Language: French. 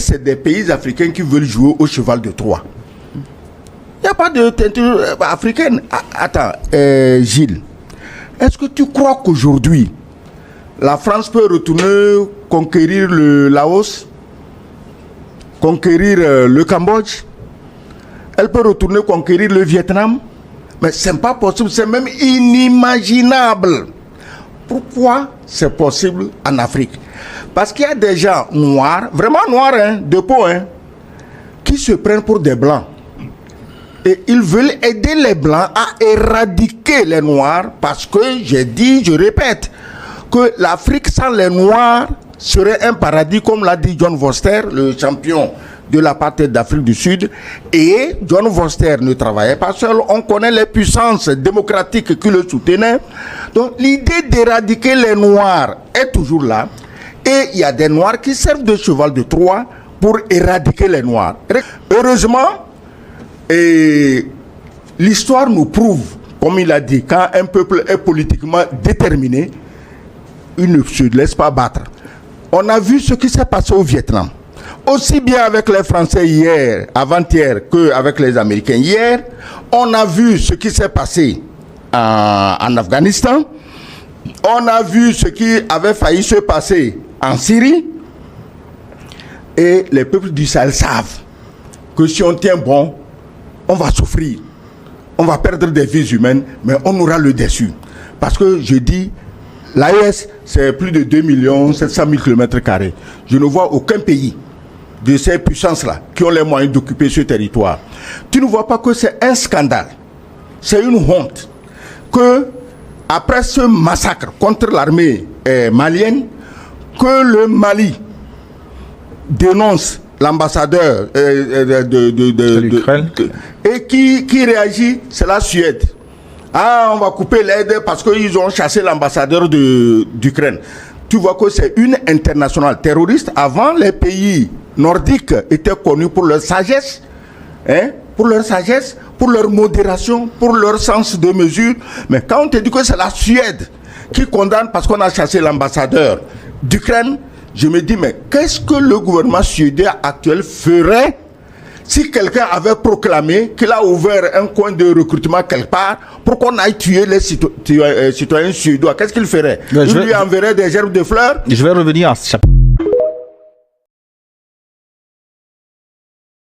c'est des pays africains qui veulent jouer au cheval de Troie. Il n'y a pas de teinture africaine. Attends, Gilles, est-ce que tu crois qu'aujourd'hui, la France peut retourner conquérir le Laos, conquérir le Cambodge? Elle peut retourner conquérir le Vietnam? Mais ce n'est pas possible, c'est même inimaginable. Pourquoi c'est possible en Afrique? Parce qu'il y a des gens noirs, vraiment noirs, hein, de peau, hein, qui se prennent pour des blancs. Et ils veulent aider les blancs à éradiquer les noirs parce que, j'ai dit, je répète, que l'Afrique sans les noirs serait un paradis, comme l'a dit John Vorster, le champion de l'apartheid d'Afrique du Sud. Et John Vorster ne travaillait pas seul, on connaît les puissances démocratiques qui le soutenaient. Donc l'idée d'éradiquer les noirs est toujours là. Et il y a des noirs qui servent de cheval de Troie pour éradiquer les noirs. Heureusement, et l'histoire nous prouve, comme il a dit, quand un peuple est politiquement déterminé, il ne se laisse pas battre. On a vu ce qui s'est passé au Vietnam. Aussi bien avec les Français hier, avant-hier, qu'avec les Américains hier. On a vu ce qui s'est passé en Afghanistan. On a vu ce qui avait failli se passer en Syrie. Et les peuples du Sahel savent que si on tient bon, on va souffrir. On va perdre des vies humaines, mais on aura le dessus. Parce que je dis, l'AES, c'est plus de 2 700 000 km². Je ne vois aucun pays de ces puissances-là qui ont les moyens d'occuper ce territoire. Tu ne vois pas que c'est un scandale, c'est une honte que, après ce massacre contre l'armée malienne, que le Mali dénonce l'ambassadeur de l'Ukraine et qui réagit, c'est la Suède. Ah, on va couper l'aide parce qu'ils ont chassé l'ambassadeur d'Ukraine. Tu vois que c'est une internationale terroriste. Avant, les pays nordiques étaient connus pour leur sagesse, hein, pour leur modération, pour leur sens de mesure. Mais quand on te dit que c'est la Suède qui condamne parce qu'on a chassé l'ambassadeur d'Ukraine, je me dis, mais qu'est-ce que le gouvernement suédois actuel ferait si quelqu'un avait proclamé qu'il a ouvert un coin de recrutement quelque part pour qu'on aille tuer les citoyens suédois? Qu'est-ce qu'il ferait? Il lui enverrait des gerbes de fleurs? Je vais revenir à ce chapitre.